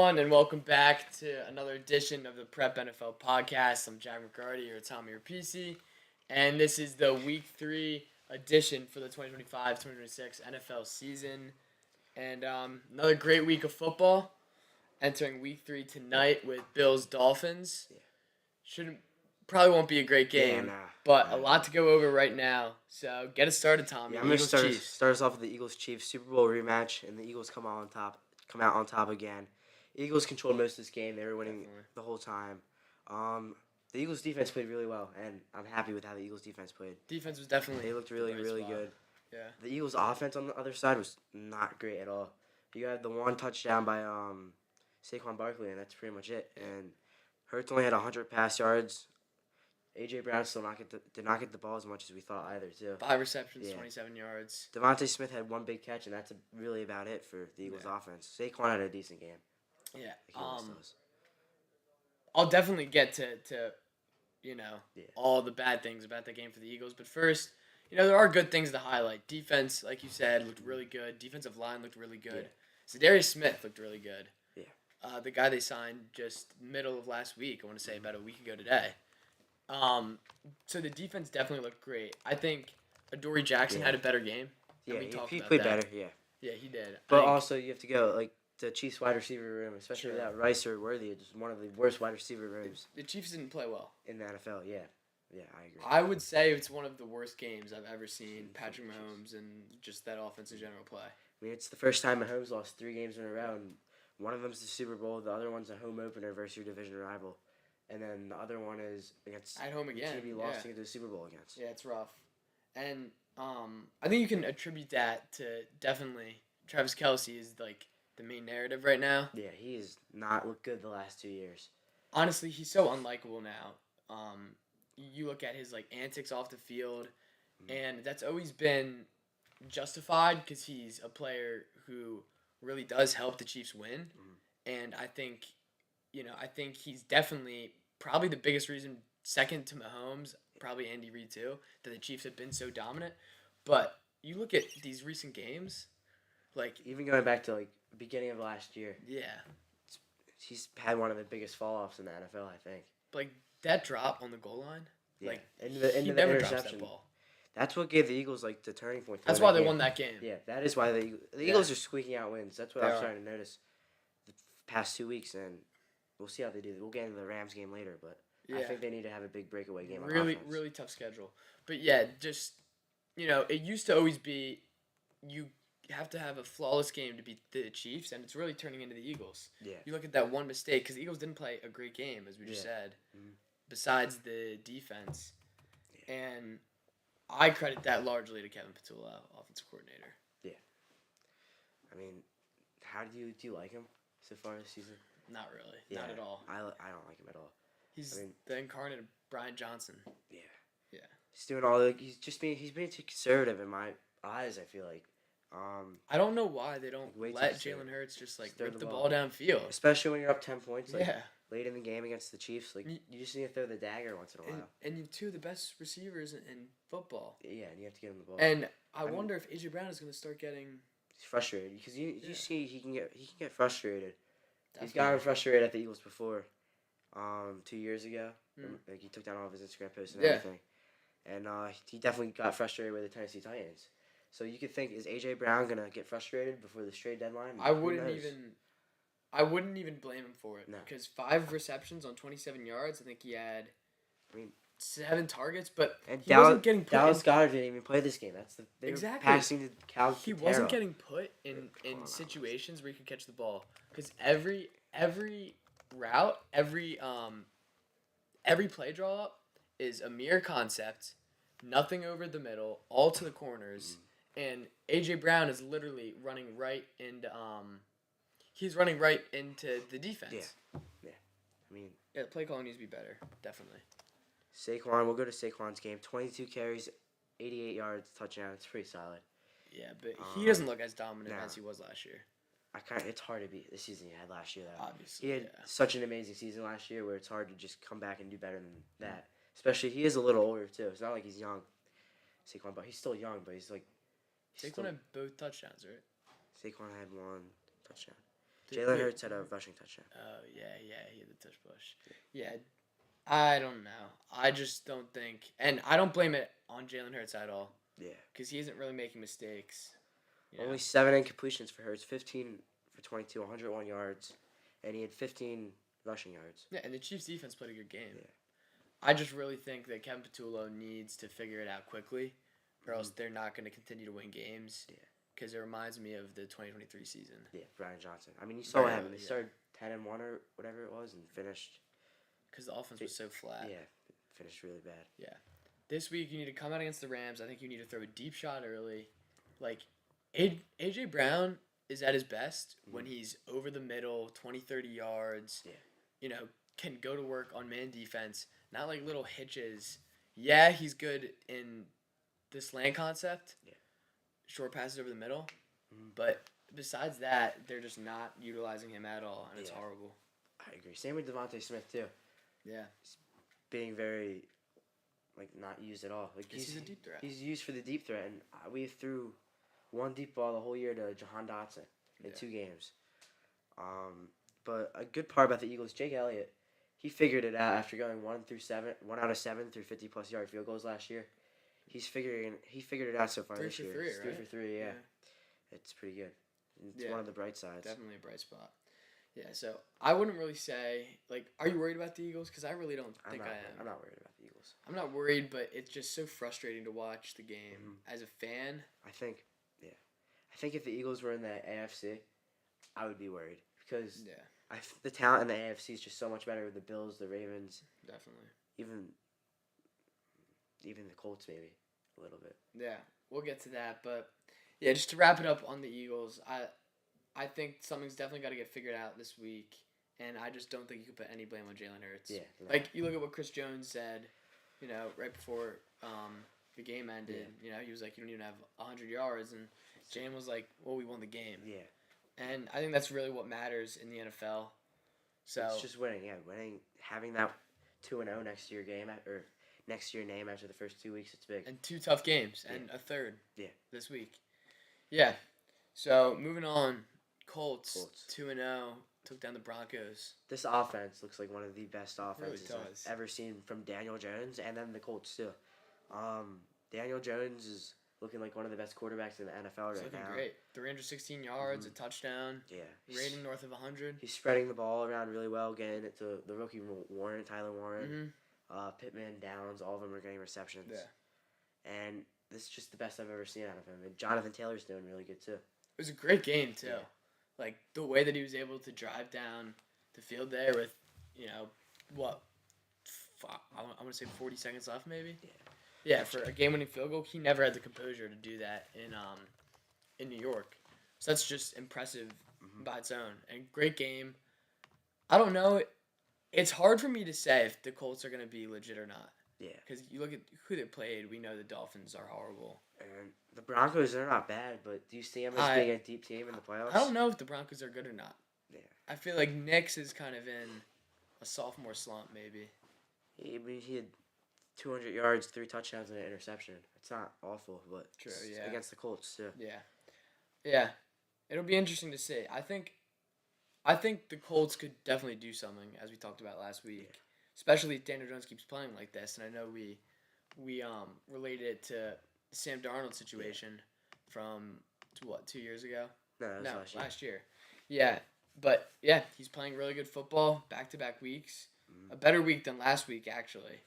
everyone, and welcome back to another edition of the Prep NFL podcast. I'm Jack McGroarty here with Tommy Repici, and this is the Week 3 edition for the 2025-2026 NFL season. And another great week of football. Entering Week 3 tonight with Bills-Dolphins. Probably won't be a great game, but a lot to go over right now. So get us started, Tommy. Yeah, I'm going to start us off with the Eagles-Chiefs Super Bowl rematch, and the Eagles come out on top again. Eagles controlled most of this game. They were winning the whole time. The Eagles defense played really well, and I'm happy with how the Eagles defense played. Defense was definitely They looked really good. Yeah. The Eagles offense on the other side was not great at all. You had the one touchdown by Saquon Barkley, and that's pretty much it. And Hurts only had 100 pass yards. A.J. Brown still did not get the ball as much as we thought either, too. 5 receptions, 27 yards. Devontae Smith had one big catch, and that's really about it for the Eagles offense. Saquon had a decent game. Yeah. I'll definitely get to all the bad things about the game for the Eagles. But first, there are good things to highlight. Defense, like you said, looked really good. Defensive line looked really good. Yeah. Zadarius Smith looked really good. Yeah. The guy they signed just middle of last week, I want to say about a week ago today. So the defense definitely looked great. I think Adoree Jackson had a better game. Yeah, he played better, Yeah, he did. But also, you have to go, the Chiefs wide receiver room, especially without Rice or Worthy, it's one of the worst wide receiver rooms. The Chiefs didn't play well. In the NFL, yeah. Yeah, I agree. I would say it's one of the worst games I've ever seen Patrick Mahomes and just that offense in general play. I mean, it's the first time Mahomes lost 3 games in a row, and one of them's the Super Bowl, the other one's a home opener versus your division rival. And then the other one is against at home again. The team he lost to the Super Bowl against. Yeah, it's rough. And I think you can attribute that to definitely Travis Kelce is the main narrative right now. Yeah, he has not looked good the last 2 years. Honestly, he's so unlikable now. You look at his antics off the field, and that's always been justified because he's a player who really does help the Chiefs win. And I think he's definitely probably the biggest reason, second to Mahomes, probably Andy Reid too, that the Chiefs have been so dominant. But you look at these recent games, even going back to beginning of last year. Yeah. He's had one of the biggest fall-offs in the NFL, I think. That drop on the goal line, into the interception. That ball. That's what gave the Eagles the turning point. That's why they won that game. Yeah, that is why the Eagles are squeaking out wins. That's what I'm starting to notice the past 2 weeks, and we'll see how they do. We'll get into the Rams game later, but I think they need to have a big breakaway game. Really tough schedule. But yeah, just it used to always be you have to have a flawless game to beat the Chiefs, and it's really turning into the Eagles. Yeah. You look at that one mistake because the Eagles didn't play a great game, as we just said, besides the defense, and I credit that largely to Kevin Patullo, offensive coordinator. Yeah. I mean, how do you like him so far this season? Not really. Yeah. Not at all. I don't like him at all. He's the incarnate of Brian Johnson. Yeah. Yeah. He's doing all he's being too conservative in my eyes, I feel like. I don't know why they don't let Jalen Hurts just rip the ball downfield. Especially when you're up 10 points late in the game against the Chiefs. You just need to throw the dagger once in a while. And you're two of the best receivers in football. Yeah, and you have to get him the ball. And I wonder if A.J. Brown is going to start getting... He's frustrated because you see he can get frustrated. Definitely. He's gotten frustrated at the Eagles before. 2 years ago. He took down all of his Instagram posts and everything. And he definitely got frustrated with the Tennessee Titans. So you could think, is A.J. Brown going to get frustrated before the trade deadline? I wouldn't even blame him for it. No. Because 5 receptions on 27 yards. I think he had 7 targets, but he wasn't getting put Dallas Goedert didn't even play this game. They were passing to Cal. He wasn't getting put in situations where he could catch the ball. Because every route, every play draw up is a mere concept, nothing over the middle, all to the corners. And A.J. Brown is literally running right into the defense. Yeah. I mean... Yeah, the play calling needs to be better, definitely. Saquon, we'll go to Saquon's game. 22 carries, 88 yards, touchdown. It's pretty solid. Yeah, but he doesn't look as dominant as he was last year. It's hard to beat the season he had last year, though. Obviously, he had such an amazing season last year where it's hard to just come back and do better than that. Especially, he is a little older, too. It's not like he's young, Saquon, but he's still young, but he's Saquon had both touchdowns, right? Saquon had 1 touchdown. Jalen Hurts had a rushing touchdown. Oh, yeah, he had the tush push. Yeah, I don't know. I just don't think, and I don't blame it on Jalen Hurts at all. Yeah. Because he isn't really making mistakes. Only 7 incompletions for Hurts, 15 for 22, 101 yards, and he had 15 rushing yards. Yeah, and the Chiefs' defense played a good game. Yeah. I just really think that Kevin Patullo needs to figure it out quickly, or else they're not going to continue to win games. Yeah. Because it reminds me of the 2023 season. Yeah, Brian Johnson. I mean, you saw him. They started 10-1 or whatever it was and finished. Because the offense was so flat. Yeah, finished really bad. Yeah. This week, you need to come out against the Rams. I think you need to throw a deep shot early. Like, A.J. Brown is at his best when he's over the middle, 20, 30 yards. Yeah. You know, can go to work on man defense. Not like little hitches. Yeah, he's good in the slant concept. Yeah. Short passes over the middle. But besides that, they're just not utilizing him at all, and it's horrible. I agree. Same with Devontae Smith, too. Yeah. He's being very, not used at all. He's a deep threat. He's used for the deep threat, and we threw one deep ball the whole year to Jahan Dotson in 2 games. But a good part about the Eagles, Jake Elliott, he figured it out after going 1 out of 7 through 50-plus yard field goals last year. He figured it out so far this year. 3 for 3, right? 3 for 3, yeah. It's pretty good. It's one of the bright sides. Definitely a bright spot. Yeah, so I wouldn't really say, are you worried about the Eagles? Because I really don't think I am. I'm not worried about the Eagles. I'm not worried, but it's just so frustrating to watch the game as a fan. I think if the Eagles were in the AFC, I would be worried because the talent in the AFC is just so much better with the Bills, the Ravens. Definitely. Even the Colts, maybe a little bit. Yeah, we'll get to that, but yeah, just to wrap it up on the Eagles, I think something's definitely got to get figured out this week, and I just don't think you can put any blame on Jalen Hurts. Yeah. No. You look at what Chris Jones said, right before the game ended. Yeah. He was like, you don't even have 100 yards, and Jalen was like, well, we won the game. Yeah. And I think that's really what matters in the NFL. So it's just winning, having that 2-0 next year name after the first 2 weeks, it's big. And 2 tough games, and a third this week. Yeah. So, moving on, Colts 2-0, took down the Broncos. This offense looks like one of the best offenses really I've ever seen from Daniel Jones, and then the Colts, too. Daniel Jones is looking like one of the best quarterbacks in the NFL right now. Looking great. 316 yards, a touchdown. Yeah. Rating north of 100. He's spreading the ball around really well, getting it to the rookie Tyler Warren. Pittman, Downs, all of them are getting receptions. Yeah. And this is just the best I've ever seen out of him. And Jonathan Taylor's doing really good, too. It was a great game, too. Yeah. The way that he was able to drive down the field there with, I want to say 40 seconds left, maybe? Yeah. Yeah, for a game-winning field goal, he never had the composure to do that in New York. So that's just impressive by its own. And great game. I don't know. It's hard for me to say if the Colts are going to be legit or not. Yeah. Because you look at who they played, we know the Dolphins are horrible. And the Broncos, they're not bad, but do you see them as being a deep team in the playoffs? I don't know if the Broncos are good or not. Yeah. I feel like Nix is kind of in a sophomore slump, maybe. He had 200 yards, 3 touchdowns, and an interception. It's not awful, but True, it's against the Colts, too. Yeah. Yeah. It'll be interesting to see. I think the Colts could definitely do something, as we talked about last week. Yeah. Especially if Daniel Jones keeps playing like this. And I know we related it to the Sam Darnold situation from, 2 years ago? No, last year. Yeah. But, yeah, he's playing really good football, back-to-back weeks. A better week than last week, actually.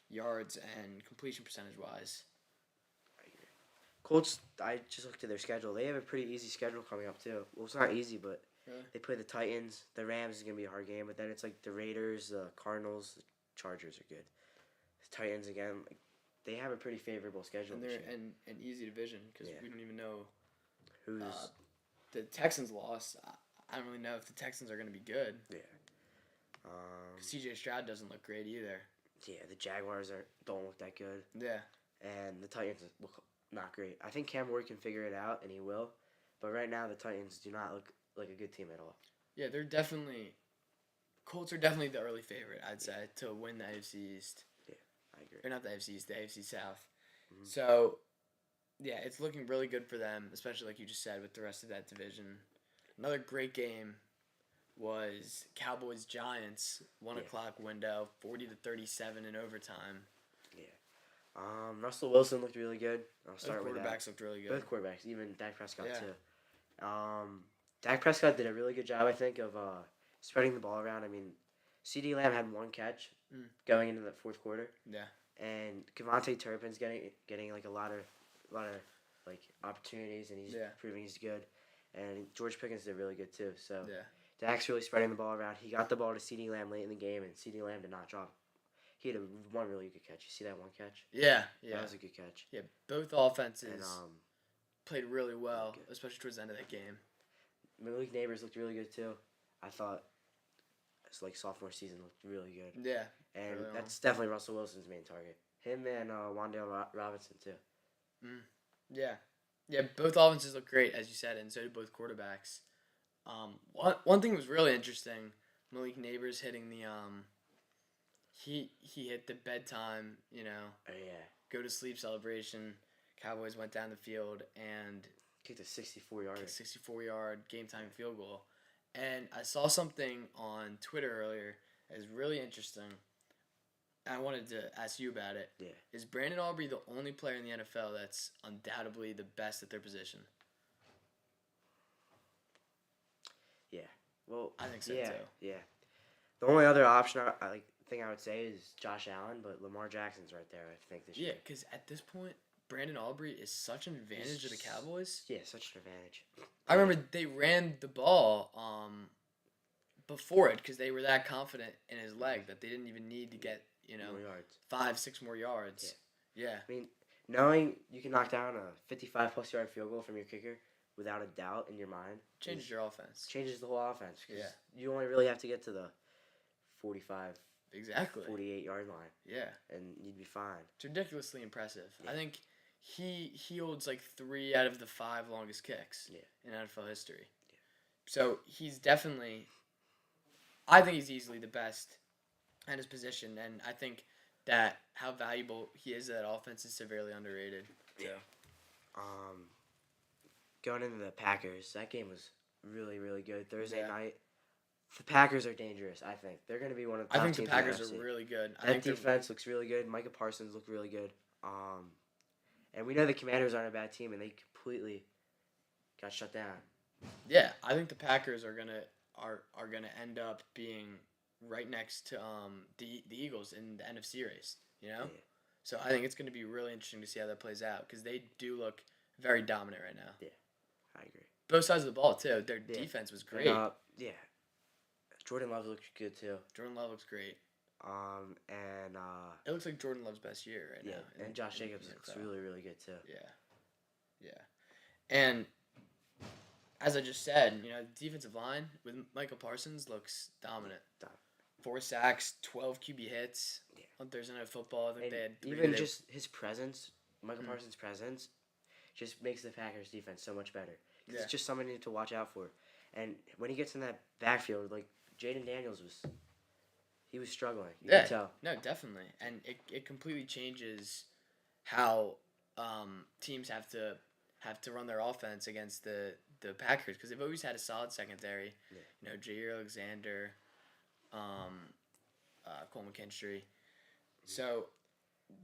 Yards and completion percentage-wise. Colts, I just looked at their schedule. They have a pretty easy schedule coming up, too. Well, it's not easy, but they play the Titans. The Rams is going to be a hard game, but then it's the Raiders, the Cardinals, the Chargers are good. The Titans, again, they have a pretty favorable schedule. And they're in an easy division because we don't even know who's... the Texans lost. I don't really know if the Texans are going to be good. Yeah. C.J. Stroud doesn't look great either. Yeah, the Jaguars don't look that good. Yeah. And the Titans look not great. I think Cam Ward can figure it out, and he will. But right now, the Titans do not look like a good team at all. Yeah, Colts are definitely the early favorite, I'd say, to win the AFC East. Yeah, I agree. Or not the AFC East, the AFC South. So, yeah, it's looking really good for them, especially like you just said with the rest of that division. Another great game was Cowboys-Giants, 1 o'clock window, 40-37 in overtime. Yeah. Russell Wilson looked really good. I'll start Both with that. quarterbacks looked really good. Both quarterbacks, even Dak Prescott too. Dak Prescott did a really good job, I think, of spreading the ball around. I mean, CeeDee Lamb had 1 catch going into the fourth quarter. Yeah. And Devontae Turpin's getting like a lot of like opportunities, and he's proving he's good. And George Pickens did really good too. So Dak's really spreading the ball around. He got the ball to CeeDee Lamb late in the game, and CeeDee Lamb did not drop. He had one really good catch. You see that one catch? Yeah. That was a good catch. Yeah, both offenses And, played really well, especially towards the end of that game. Malik Neighbors looked really good too. I thought it's like sophomore season looked really good. Yeah. And that's definitely Russell Wilson's main target. Him and Wan'Dale Robinson too. Yeah. Yeah, both offenses look great, as you said, and so did both quarterbacks. One thing was really interesting. Malik Neighbors hitting the he hit the bedtime, go to sleep celebration. Cowboys went down the field and kicked a 64-yard game-time field goal. And I saw something on Twitter earlier that is really interesting. I wanted to ask you about it. Yeah. Is Brandon Aubrey the only player in the NFL that's undoubtedly the best at their position? Yeah. Well, I think so too. Yeah. The only other option I would say is Josh Allen, but Lamar Jackson's right there, I think, this year. Yeah, because at this point, Brandon Aubrey is such an advantage to the Cowboys. Yeah, such an advantage. I remember they ran the ball before it because they were that confident in his leg that they didn't even need to get, more yards. 5-6 more yards. Yeah. I mean, knowing you can knock down a 55-plus yard field goal from your kicker without a doubt in your mind changes your offense. Changes the whole offense. You only really have to get to the 45, 48 yard line. Yeah. And you'd be fine. It's ridiculously impressive. Yeah. I think he holds like 3 out of the 5 longest kicks in NFL history. Yeah. So he's definitely, I think he's easily the best at his position, and I think that how valuable he is to that offense is severely underrated. Yeah. Going into the Packers, that game was really, really good. Thursday night. The Packers are dangerous, I think. They're going to be one of the top teams. I think the Packers are really good. That defense looks really good. Micah Parsons looked really good. And we know the Commanders aren't a bad team, and they completely got shut down. Yeah, I think the Packers are gonna end up being right next to the Eagles in the NFC race. Yeah. So I think it's going to be really interesting to see how that plays out because they do look very dominant right now. Yeah, I agree. Both sides of the ball too. Their defense was great. Yeah. Jordan Love looks good too. Jordan Love looks great. And it looks like Jordan Love's best year right now. And Josh Jacobs looks really, really good too. Yeah. And as I just said, the defensive line with Michael Parsons looks dominant. 4 sacks, 12 QB hits on Thursday Night Football. I think they had 3 even just his presence, Michael Parsons' presence, just makes the Packers' defense so much better. It's just somebody to watch out for. And when he gets in that backfield, like Jaden Daniels he was struggling. You can tell. No, definitely. And it completely changes how teams have to run their offense against the Packers because they've always had a solid secondary. Yeah. Jair Alexander, Cole McKinstry. So,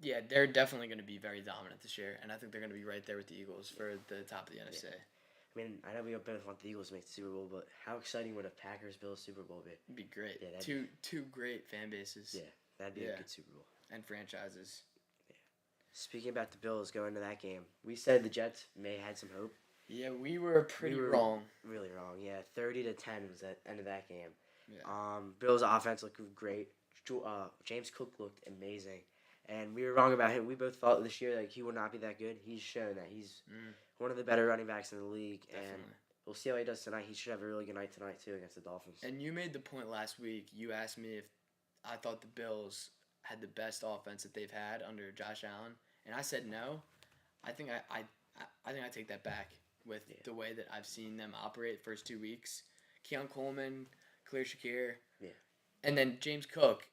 yeah, they're definitely going to be very dominant this year, and I think they're going to be right there with the Eagles for the top of the NFC. I mean, I know we both want the Eagles to make the Super Bowl, but how exciting would a Packers-Bills Super Bowl be? It'd be great. Yeah, two great fan bases. Yeah, that'd be a good Super Bowl. And franchises. Yeah. Speaking about the Bills going into that game, we said the Jets may have had some hope. Yeah, we were pretty wrong. Really wrong. Yeah, 30-10 was the end of that game. Yeah. Bills' offense looked great. James Cook looked amazing. And we were wrong about him. We both thought this year he would not be that good. He's shown that he's one of the better running backs in the league. Definitely. And we'll see how he does tonight. He should have a really good night tonight, too, against the Dolphins. And you made the point last week. You asked me if I thought the Bills had the best offense that they've had under Josh Allen. And I said no. I think I take that back with the way that I've seen them operate the first 2 weeks. Keon Coleman, Khalil Shakir. Yeah. And then James Cook.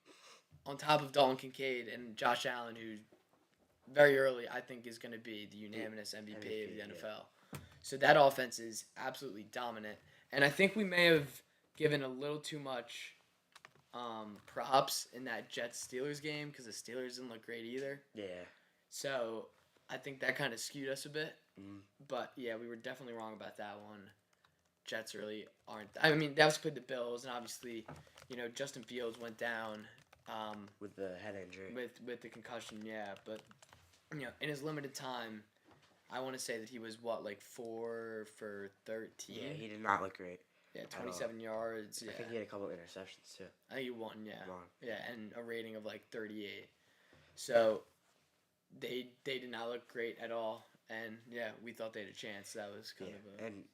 On top of Dalton Kincaid and Josh Allen, who very early I think is going to be the unanimous MVP of the NFL. So that offense is absolutely dominant. And I think we may have given a little too much props in that Jets-Steelers game because the Steelers didn't look great either. Yeah. So I think that kind of skewed us a bit. Mm. But, yeah, we were definitely wrong about that one. Jets really aren't. I mean, they also played the Bills, and obviously, Justin Fields went down. With the head injury. With the concussion, yeah. But, in his limited time, I want to say that he was, 4 for 13? Yeah, he did not look great. Yeah, 27 yards. Yeah. I think he had a couple of interceptions, too. I think he won, yeah. Won. Yeah, and a rating of, 38. So, they did not look great at all. And, yeah, we thought they had a chance. That was kind of a... And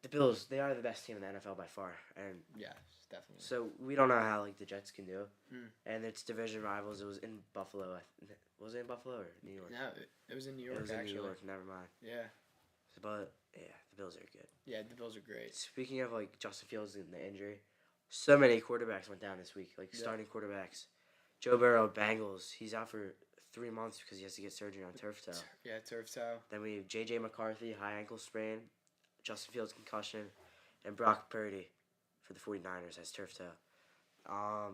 the Bills, they are the best team in the NFL by far. And yeah, definitely. so we don't know how, the Jets can do. Hmm. And it's division rivals. It was in Buffalo. Was it in Buffalo or New York? No, it was in New York, It was actually. in New York. Never mind. Yeah. But, yeah, the Bills are good. Yeah, the Bills are great. Speaking of, Justin Fields and the injury, so many quarterbacks went down this week. Starting quarterbacks. Joe Burrow, Bengals. He's out for 3 months because he has to get surgery on turf toe. Yeah, turf toe. Then we have J.J. McCarthy, high ankle sprain. Justin Fields concussion. And Brock Purdy for the 49ers has turf toe.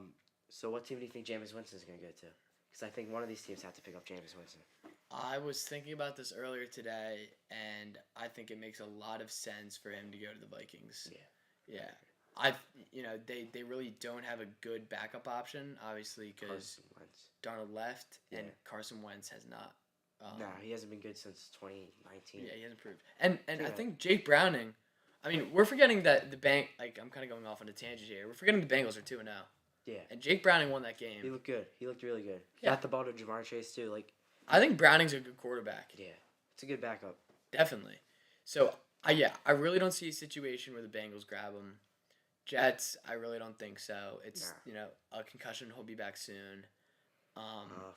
So what team do you think Jameis Winston is going to go to? Because I think one of these teams have to pick up Jameis Winston. I was thinking about this earlier today, and I think it makes a lot of sense for him to go to the Vikings. Yeah. Yeah. They really don't have a good backup option, obviously, because Darnold left, and Carson Wentz has not. No, he hasn't been good since 2019. Yeah, he hasn't proved. And I think Jake Browning, I mean, we're forgetting that I'm kind of going off on a tangent here. We're forgetting the Bengals are 2-0. Yeah. And Jake Browning won that game. He looked good. He looked really good. He Yeah. got the ball to Jamar Chase, too. I think Browning's a good quarterback. Yeah. It's a good backup. Definitely. So, I really don't see a situation where the Bengals grab him. Jets, I really don't think so. It's, a concussion. He'll be back soon.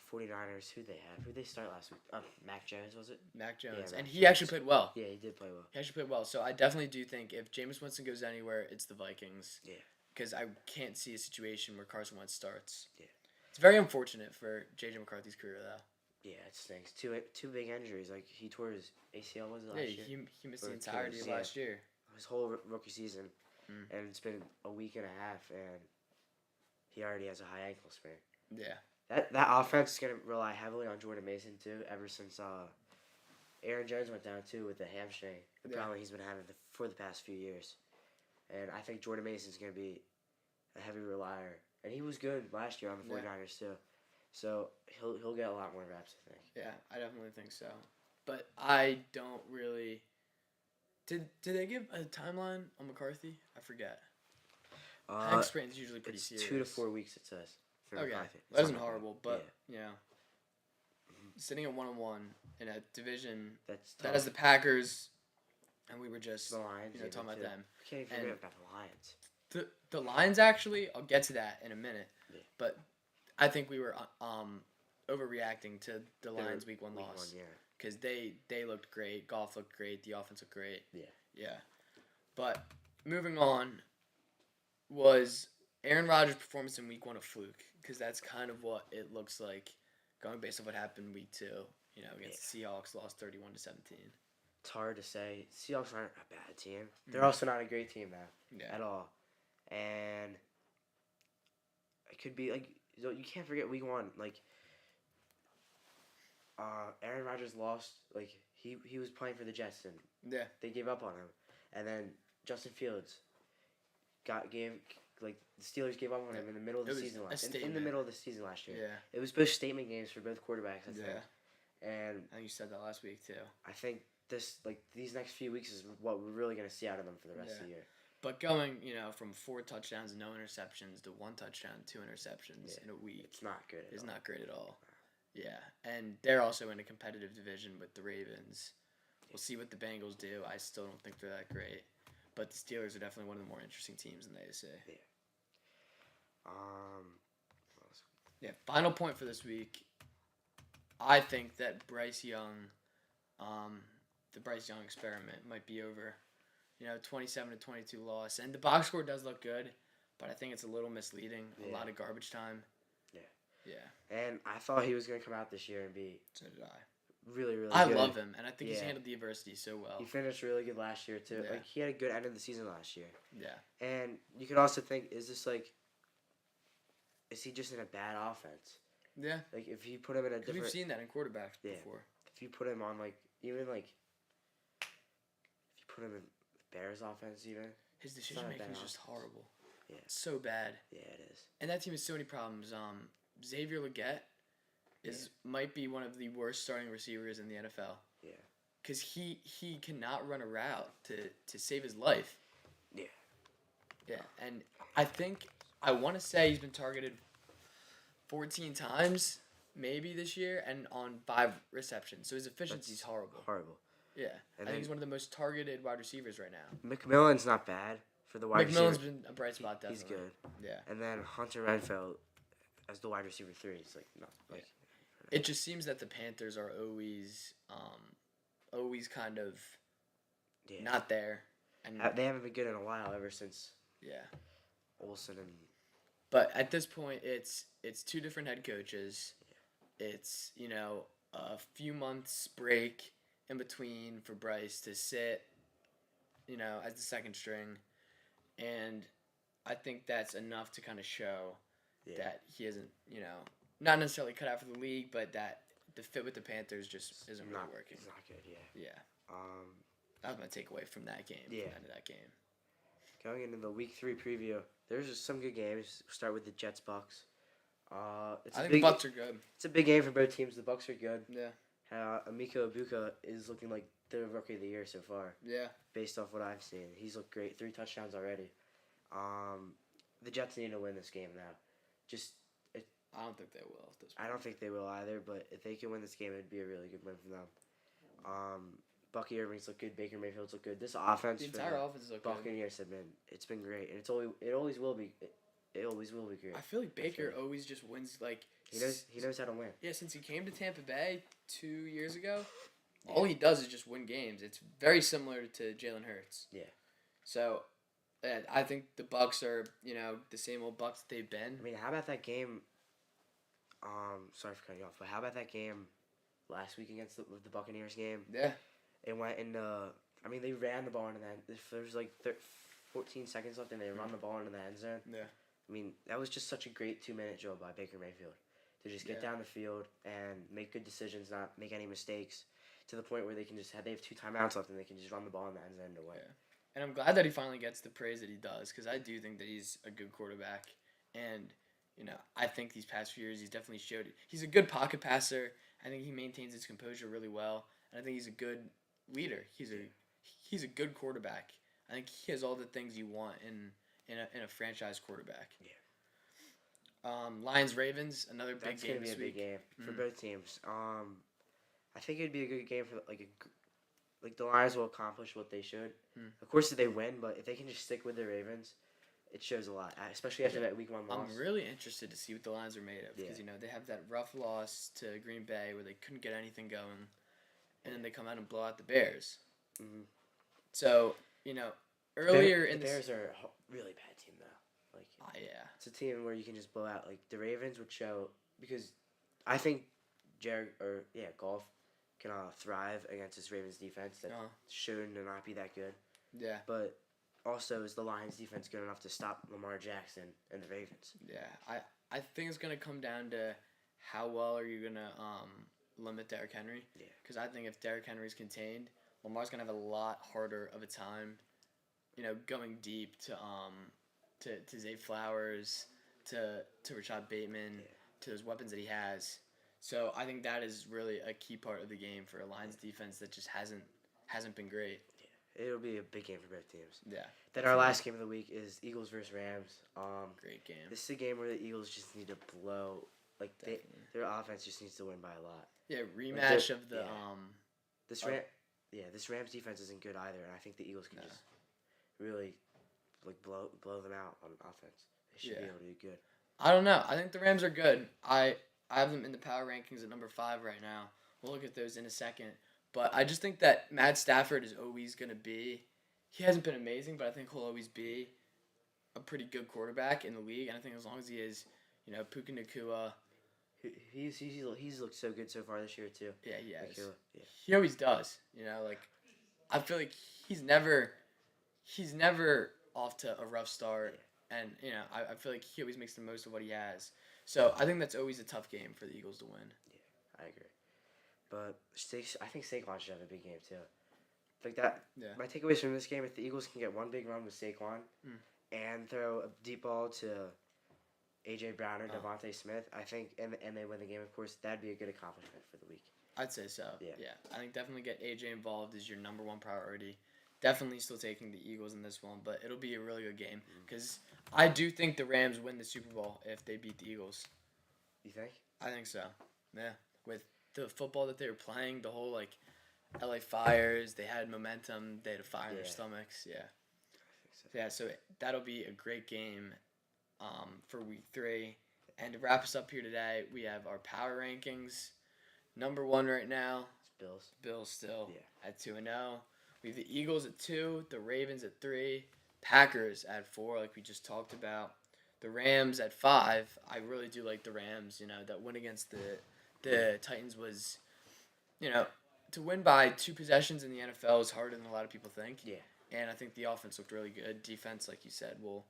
49ers, who'd they have? Who'd they start last week? Mac Jones, was it? Mac Jones. Yeah, and Mac he Jones. actually played well. Yeah, he did play well. He actually played well. So, I definitely do think if Jameis Winston goes anywhere, it's the Vikings. Yeah. Because I can't see a situation where Carson Wentz starts. Yeah. It's very unfortunate for J.J. McCarthy's career, though. Yeah, it stinks. Two big injuries. He tore his ACL, was it last year? Yeah, he missed Or the entirety of last year. His whole rookie season. And it's been a week and a half, and he already has a high ankle sprain. Yeah. That offense is going to rely heavily on Jordan Mason, too, ever since Aaron Jones went down, too, with the hamstring. The problem he's been having for the past few years. And I think Jordan Mason's going to be a heavy relier. And he was good last year on the 49ers, too. So he'll get a lot more reps, I think. Yeah, I definitely think so. But I don't really... Did they give a timeline on McCarthy? I forget. Ankle sprain is usually pretty serious. 2 to 4 weeks, it says. Okay, McCarthy. that isn't horrible, but, sitting at 1-1 in a division that has the Packers, and we were just the Lions, talking about them. We can't even forget about the Lions. The Lions, actually, I'll get to that in a minute, but I think we were overreacting to the Lions' week 1 loss. Because they looked great, Goff looked great, the offense looked great. Yeah. But moving on, was Aaron Rodgers' performance in week 1 a fluke? Because that's kind of what it looks like, going based on what happened week 2. Against the Seahawks, lost 31-17. It's hard to say. Seahawks aren't a bad team. They're also not a great team now at all. And it could be you can't forget week 1. Aaron Rodgers lost. He was playing for the Jets and they gave up on him. And then Justin Fields the Steelers gave up on him in the middle of the season in the middle of the season last year. Yeah. It was both statement games for both quarterbacks, I think. And I think you said that last week too. I think these next few weeks is what we're really going to see out of them for the rest of the year. But going, from 4 touchdowns and no interceptions to 1 touchdown, 2 interceptions in a week. It's not good at all. Not great at all. Yeah. And they're also in a competitive division with the Ravens. We'll see what the Bengals do. I still don't think they're that great. But the Steelers are definitely one of the more interesting teams in the AFC. Yeah. Final point for this week. I think that Bryce Young, the Bryce Young experiment might be over. 27-22 loss. And the box score does look good, but I think it's a little misleading. A lot of garbage time. Yeah. And I thought he was going to come out this year and be So did I. really, really I good. love him, and I think he's Yeah. handled the adversity so well. He finished really good last year too. Yeah. Like he had a good end of the season last year. Yeah. And you could also think, is he just in a bad offense? Yeah. Like if you put him in a 'Cause different, we've seen that in quarterbacks Yeah. before. if you put him on if you put him in Bears offense even, His not decision a making bad is just offense. horrible. Yeah. It's so bad. Yeah, it is. And that team has so many problems. Xavier Legette might be one of the worst starting receivers in the NFL. Yeah. Because he cannot run a route to save his life. Yeah. Yeah, and I want to say he's been targeted 14 times maybe this year and on 5 receptions. So his efficiency's horrible. Horrible. Yeah. And I think he's one of the most targeted wide receivers right now. McMillan's not bad for the wide receiver. McMillan's been a bright spot, definitely. He's good. Yeah. And then Hunter Renfro as the wide receiver 3. It's It just seems that the Panthers are always kind of not there. And they haven't been good in a while ever since Olsen and. But at this point, it's 2 different head coaches. It's a few months break in between for Bryce to sit, as the second string, and I think that's enough to kind of show that he isn't, not necessarily cut out for the league, but that the fit with the Panthers just isn't really working. It's not good. Yeah. Yeah. That was my takeaway from that game. Yeah. From the end of that game. Going into the Week 3 preview, there's just some good games. We'll start with the Jets Bucks. I think Bucks are good. It's a big game for both teams. The Bucks are good. Yeah. Emeka Ibuka is looking like the rookie of the year so far. Yeah. Based off what I've seen, he's looked great. 3 touchdowns already. The Jets need to win this game now. I don't think they will at this point. I don't think they will either, but if they can win this game, it'd be a really good win for them. Bucky Irving's look good. Baker Mayfield's look good. This offense, the entire offense is good. Buccaneers it's been great, and it always will be. It always will be great. I feel like Baker always just wins. Like he knows how to win. Yeah, since he came to Tampa Bay 2 years ago, all he does is just win games. It's very similar to Jalen Hurts. Yeah. So, I think the Bucks are the same old Bucks that they've been. I mean, how about that game? Sorry for cutting you off, but how about that game last week against the Buccaneers game? Yeah. It went in. They ran the ball into that. There was 14 seconds left, and they run the ball into the end zone. Yeah. I mean, that was just such a great 2-minute drill by Baker Mayfield to just get down the field and make good decisions, not make any mistakes, to the point where they have 2 timeouts left and they can just run the ball in the end zone to win. Yeah. And I'm glad that he finally gets the praise that he does, because I do think that he's a good quarterback, and I think these past few years he's definitely showed it. He's a good pocket passer. I think he maintains his composure really well, and I think he's a good leader. He's a good quarterback. I think he has all the things you want in a franchise quarterback. Yeah. Lions Ravens, another big game. That's gonna be a big game for both teams. I think it'd be a good game for the Lions will accomplish what they should. Of course, if they win, but if they can just stick with the Ravens, it shows a lot, especially after that Week 1 loss. I'm really interested to see what the Lions are made of, because they have that rough loss to Green Bay where they couldn't get anything going, and then they come out and blow out the Bears. Mm-hmm. So earlier the Bears are a really bad team though. It's a team where you can just blow out. The Ravens would show, because I think Goff can thrive against this Ravens defense that shown to not be that good. Yeah. But also, is the Lions defense good enough to stop Lamar Jackson and the Ravens? Yeah, I think it's gonna come down to how well are you gonna limit Derrick Henry. Yeah. Because I think if Derrick Henry's contained, Lamar's gonna have a lot harder of a time, going deep to Zay Flowers, to Rashad Bateman, to those weapons that he has. So I think that is really a key part of the game for a Lions defense that just hasn't been great. Yeah, it'll be a big game for both teams. Yeah. Then our last game of the week is Eagles versus Rams. Great game. This is a game where the Eagles just need to blow. Their offense just needs to win by a lot. Yeah, rematch of the This Rams defense isn't good either, and I think the Eagles can just really blow them out on offense. They should be able to do good. I don't know. I think the Rams are good. I have them in the power rankings at number 5 right now. We'll look at those in a second. But I just think that Matt Stafford is always going to be. He hasn't been amazing, but I think he'll always be a pretty good quarterback in the league. And I think as long as he is, Puka Nacua, He's looked so good so far this year too. Yeah, he has. Yeah. He always does. Like I feel like he's never off to a rough start, and I feel like he always makes the most of what he has. So I think that's always a tough game for the Eagles to win. Yeah, I agree. But I think Saquon should have a big game too. Like that. Yeah. My takeaways from this game: if the Eagles can get one big run with Saquon, and throw a deep ball to AJ Brown or Devontae Smith, I think, and they win the game, of course, that'd be a good accomplishment for the week. I'd say so. Yeah. I think definitely get AJ involved is your number one priority. Definitely still taking the Eagles in this one, but it'll be a really good game because I do think the Rams win the Super Bowl if they beat the Eagles. You think? I think so. Yeah. With the football that they were playing, the whole LA Fires, they had momentum, they had a fire in their stomachs. Yeah. Yeah, so that'll be a great game for week 3. And to wrap us up here today, we have our power rankings. Number 1 right now. It's Bills. Bills still at 2-0. We have the Eagles at 2, the Ravens at 3, Packers at 4, like we just talked about. The Rams at 5. I really do like the Rams. That win against the Titans was, to win by 2 possessions in the NFL is harder than a lot of people think. Yeah. And I think the offense looked really good. Defense, like you said, we'll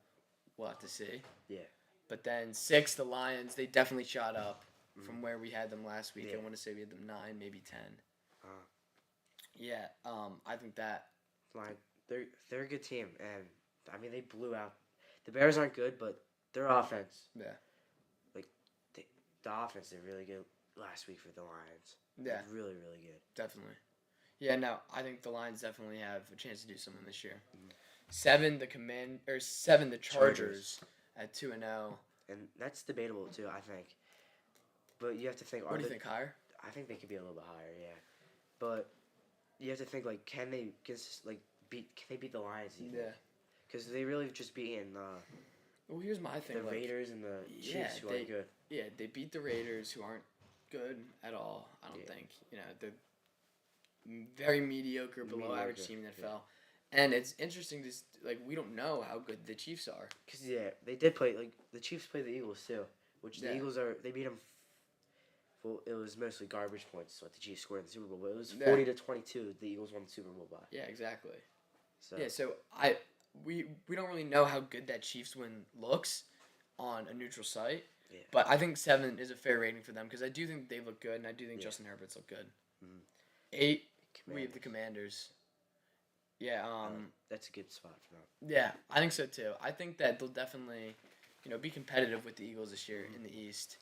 have to see. Yeah. But then 6, the Lions, they definitely shot up from where we had them last week. I want to say we had them 9, maybe 10. Yeah, I think that. They're a good team, and I mean they blew out. The Bears aren't good, but their offense. Yeah. The offense did really good last week for the Lions. Yeah. Really, really good. Definitely. Yeah, no, I think the Lions definitely have a chance to do something this year. 7, the Chargers at 2-0. And that's debatable too, I think. But you have to think. What do you think, higher? I think they could be a little bit higher, yeah. But you have to think can they beat the Lions? Even? Yeah. Because they really just beaten Well, here's my thing. The Raiders and the Chiefs, who aren't good. Yeah, they beat the Raiders, who aren't good at all. I don't think. They're very mediocre, below average team in the NFL. And it's interesting to we don't know how good the Chiefs are. Because they did play the Chiefs played the Eagles too, which the Eagles they beat them. Well, it was mostly garbage points what the Chiefs scored in the Super Bowl, but it was 40-22. The Eagles won the Super Bowl by. Yeah, exactly. So we don't really know how good that Chiefs win looks on a neutral site. Yeah. But I think 7 is a fair rating for them because I do think they look good, and I do think Justin Herbert's look good. 8, we have the Commanders. Yeah. That's a good spot for them. Yeah, I think so too. I think that they'll definitely, be competitive with the Eagles this year in the East,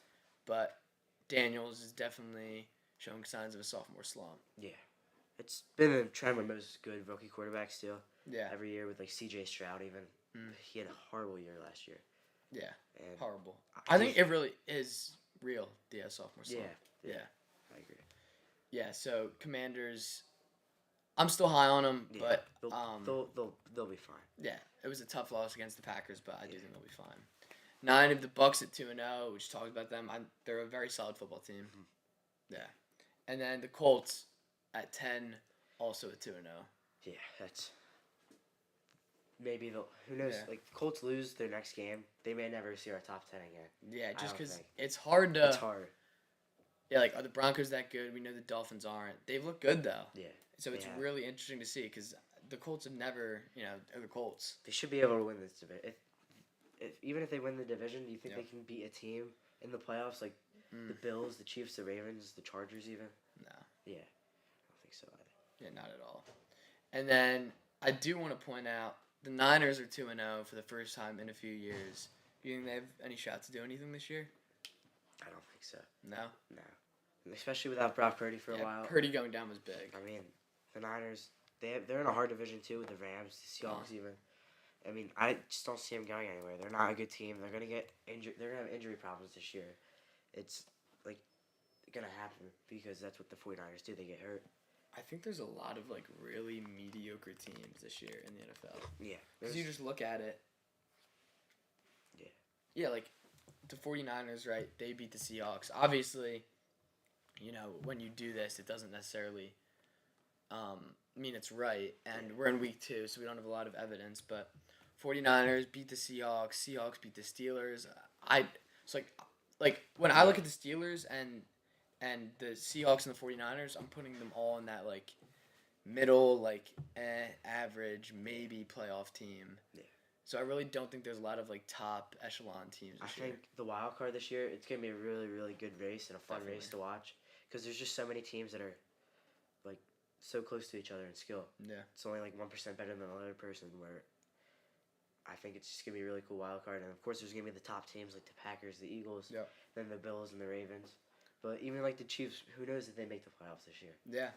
but Daniels is definitely showing signs of a sophomore slump. Yeah. It's been a trend with most good rookie quarterbacks too. Yeah. Every year with C.J. Stroud even. He had a horrible year last year. Yeah. And horrible. I think it really is real, the sophomore slump. Yeah. I agree. Yeah, so Commanders, I'm still high on them, but they'll be fine. Yeah, it was a tough loss against the Packers, but I do think they'll be fine. 9 of the Bucks at 2-0, which talked about them. They're a very solid football team. Yeah, and then the Colts at 10, also at 2-0. Yeah, that's maybe they'll. Who knows? Yeah. The Colts lose their next game, they may never see our top 10 again. Yeah, just because it's hard to. It's hard. Yeah, are the Broncos that good? We know the Dolphins aren't. They've looked good though. Yeah. So it's really interesting to see because the Colts have never, are the Colts. They should be able to win this division. Even if they win the division, do you think they can beat a team in the playoffs like the Bills, the Chiefs, the Ravens, the Chargers even? No. Yeah, I don't think so either. Yeah, not at all. And then I do want to point out the Niners are 2-0 for the first time in a few years. Do you think they have any shot to do anything this year? I don't think so. No? No. Especially without Brock Purdy for a while. Purdy going down was big. I mean, the Niners, they're in a hard division too with the Rams, the Seahawks even. I mean, I just don't see them going anywhere. They're not a good team. They're gonna get injured. They're gonna have injury problems this year. It's gonna happen because that's what the 49ers do. They get hurt. I think there's a lot of really mediocre teams this year in the NFL. Yeah. Because you just look at it. Yeah. Yeah, the 49ers, right? They beat the Seahawks. Obviously, when you do this, it doesn't necessarily mean it's right. And we're in week 2, so we don't have a lot of evidence. But 49ers beat the Seahawks. Seahawks beat the Steelers. like when I look at the Steelers and the Seahawks and the 49ers, I'm putting them all in that like middle, like average, maybe playoff team. Yeah. So I really don't think there's a lot of like top echelon teams this year. I think the wild card this year, it's gonna be a really, really good race and a fun Definitely. race to watch because there's just so many teams that are like so close to each other in skill. Yeah. It's only like 1% better than another person. Where I think it's just gonna be a really cool wild card, and of course there's gonna be the top teams like the Packers, the Eagles, then the Bills and the Ravens. But even like the Chiefs, who knows if they make the playoffs this year? Yeah.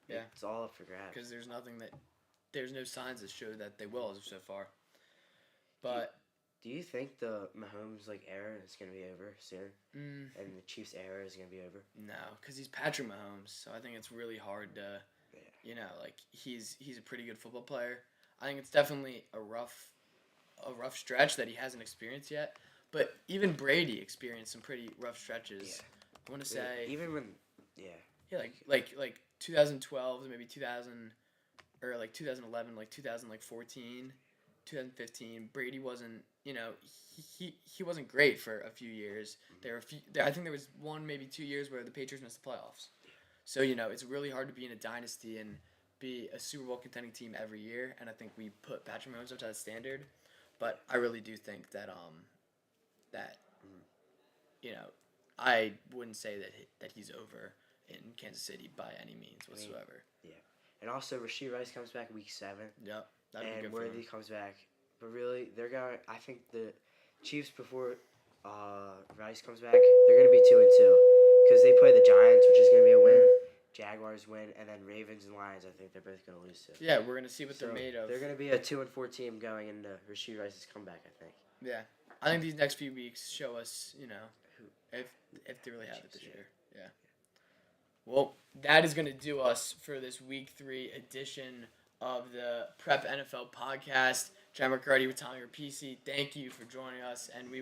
Yeah. It's all up for grabs. Because there's no signs that show that they will as of so far. But do you think the Mahomes like era is gonna be over soon, and the Chiefs era is gonna be over? No, because he's Patrick Mahomes, so I think it's really hard to, like he's a pretty good football player. I think it's definitely a rough stretch that he hasn't experienced yet. But even Brady experienced some pretty rough stretches. Yeah. I want to say even when like 2012 to maybe 2000 or like 2011, like 2014, 2015. Brady wasn't, he wasn't great for a few years. I think there was 1 maybe 2 years where the Patriots missed the playoffs. So it's really hard to be in a dynasty and be a Super Bowl contending team every year. And I think we put Patrick Mahomes up to that standard. But I really do think that I wouldn't say that he's over in Kansas City by any means whatsoever. Yeah, and also Rashee Rice comes back week 7. Yep, that'd be good for Worthy him. comes back, but really I think the Chiefs before Rice comes back, they're gonna be 2-2 because they play the Giants, which is gonna be a win. Jaguars win, and then Ravens and Lions. I think they're both gonna lose to. Yeah, we're gonna see what they're made of. They're gonna be a 2-4 team going into Rashee Rice's comeback. I think. Yeah, I think these next few weeks show us, if they really have it this year. Yeah. Well, that is gonna do us for this Week 3 edition of the Prep NFL podcast. John McGroarty with Tommy Repici. Thank you for joining us, and we.